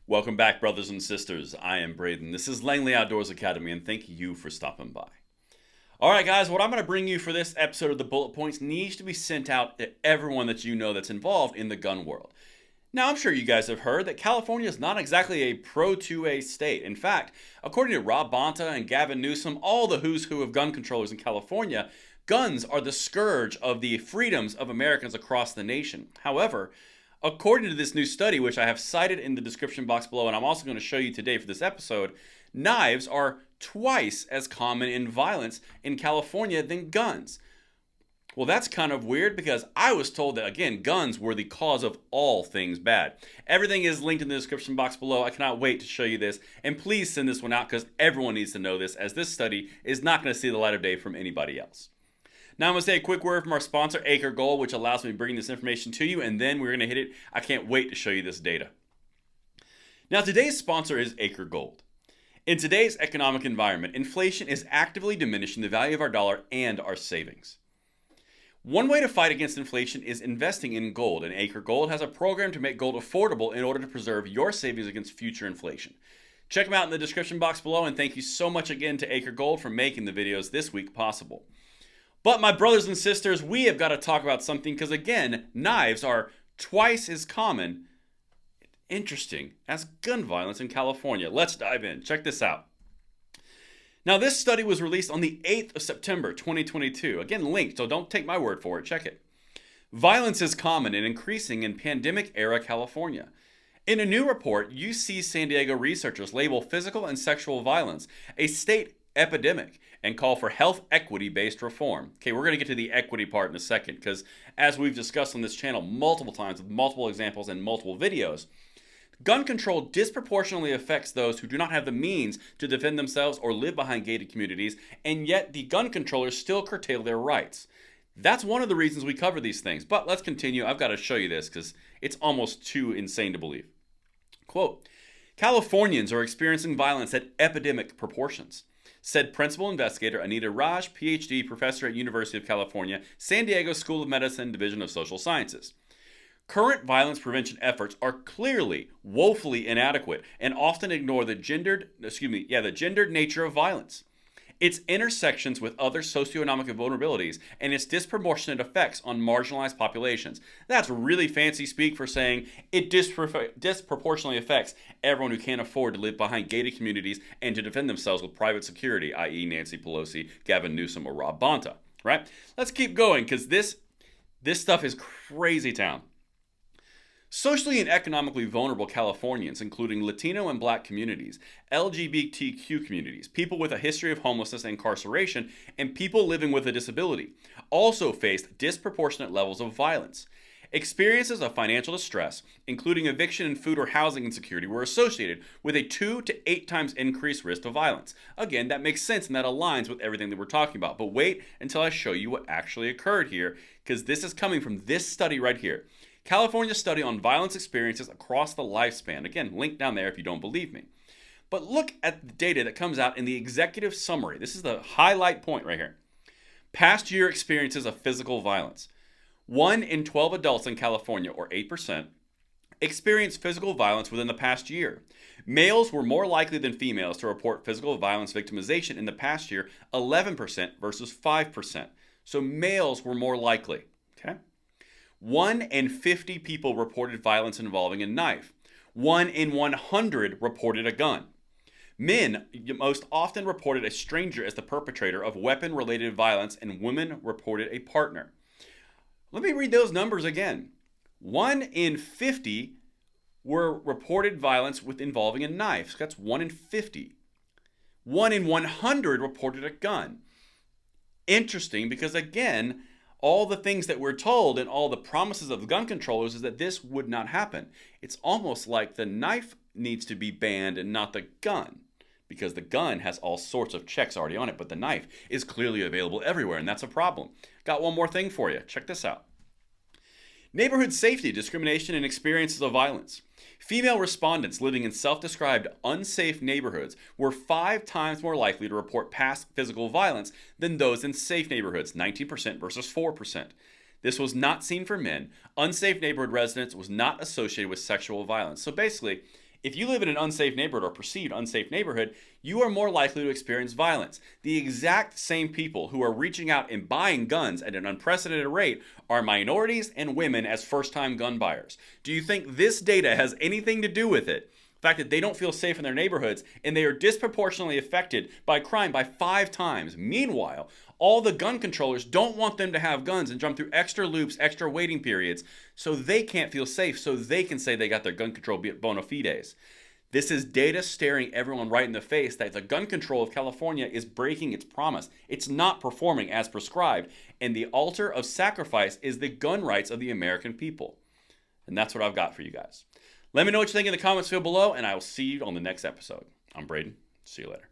Welcome back, brothers and sisters. I am Braden. This is Langley Outdoors Academy, and thank you for stopping by. All right, guys, what I'm going to bring you for this episode of the Bullet Points needs to be sent out to everyone that you know that's involved in the gun world. Now, I'm sure you guys have heard that California is not exactly a pro-2A state. In fact, according to Rob Bonta and Gavin Newsom, all the who's who of gun controllers in California, guns are the scourge of the freedoms of Americans across the nation. However, according to this new study, which I have cited in the description box below, and I'm also going to show you today for this episode, knives are twice as common in violence in California than guns. Well, that's kind of weird because I was told that, again, guns were the cause of all things bad. Everything is linked in the description box below. I cannot wait to show you this. And please send this one out because everyone needs to know this, as this study is not going to see the light of day from anybody else. Now I'm going to say a quick word from our sponsor, Acre Gold, which allows me to bring this information to you, and then we're going to hit it. I can't wait to show you this data. Now today's sponsor is Acre Gold. In today's economic environment, inflation is actively diminishing the value of our dollar and our savings. One way to fight against inflation is investing in gold, and Acre Gold has a program to make gold affordable in order to preserve your savings against future inflation. Check them out in the description box below, and thank you so much again to Acre Gold for making the videos this week possible. But my brothers and sisters, we have got to talk about something because, again, knives are twice as common, interesting, as gun violence in California. Let's dive in. Check this out. Now, this study was released on the 8th of September, 2022. Again, linked, so don't take my word for it. Check it. Violence is common and increasing in pandemic-era California. In a new report, UC San Diego researchers label physical and sexual violence a state epidemic and call for health equity-based reform. Okay, we're going to get to the equity part in a second because, as we've discussed on this channel multiple times with multiple examples and multiple videos, gun control disproportionately affects those who do not have the means to defend themselves or live behind gated communities, and yet the gun controllers still curtail their rights. That's one of the reasons we cover these things. But let's continue. I've got to show you this because it's almost too insane to believe. Quote, Californians are experiencing violence at epidemic proportions, said principal investigator Anita Raj, PhD, professor at University of California, San Diego School of Medicine, Division of Social Sciences. Current violence prevention efforts are clearly woefully inadequate and often ignore the gendered nature of violence, its intersections with other socioeconomic vulnerabilities, and its disproportionate effects on marginalized populations. That's really fancy speak for saying it disproportionately affects everyone who can't afford to live behind gated communities and to defend themselves with private security, i.e. Nancy Pelosi, Gavin Newsom, or Rob Bonta. Right? Let's keep going because this stuff is crazy town. Socially and economically vulnerable Californians, including Latino and Black communities, LGBTQ communities, people with a history of homelessness and incarceration, and people living with a disability, also faced disproportionate levels of violence. Experiences of financial distress, including eviction and food or housing insecurity, were associated with a 2 to 8 times increased risk of violence. Again, that makes sense and that aligns with everything that we're talking about. But wait until I show you what actually occurred here, because this is coming from this study right here. California study on violence experiences across the lifespan. Again, link down there if you don't believe me. But look at the data that comes out in the executive summary. This is the highlight point right here. Past year experiences of physical violence. 1 in 12 adults in California, or 8%, experienced physical violence within the past year. Males were more likely than females to report physical violence victimization in the past year, 11% versus 5%. So males were more likely. Okay? 1 in 50 people reported violence involving a knife. 1 in 100 reported a gun. Men most often reported a stranger as the perpetrator of weapon-related violence, and women reported a partner. Let me read those numbers again. 1 in 50 were reported violence involving a knife. So that's 1 in 50. 1 in 100 reported a gun. Interesting, because again, all the things that we're told and all the promises of the gun controllers is that this would not happen. It's almost like the knife needs to be banned and not the gun, because the gun has all sorts of checks already on it, but the knife is clearly available everywhere, and that's a problem. Got one more thing for you. Check this out. Neighborhood safety, discrimination, and experiences of violence. Female respondents living in self-described unsafe neighborhoods were 5 times more likely to report past physical violence than those in safe neighborhoods, 19% versus 4%. This was not seen for men. Unsafe neighborhood residents was not associated with sexual violence. So basically, If you live in an unsafe neighborhood or perceived unsafe neighborhood, you are more likely to experience violence. The exact same people who are reaching out and buying guns at an unprecedented rate are minorities and women as first-time gun buyers. Do you think this data has anything to do with it? The fact that they don't feel safe in their neighborhoods and they are disproportionately affected by crime by 5 times. Meanwhile, all the gun controllers don't want them to have guns and jump through extra loops, extra waiting periods, so they can't feel safe, so they can say they got their gun control bona fides. This is data staring everyone right in the face that the gun control of California is breaking its promise. It's not performing as prescribed, and the altar of sacrifice is the gun rights of the American people. And that's what I've got for you guys. Let me know what you think in the comments field below, and I will see you on the next episode. I'm Braden. See you later.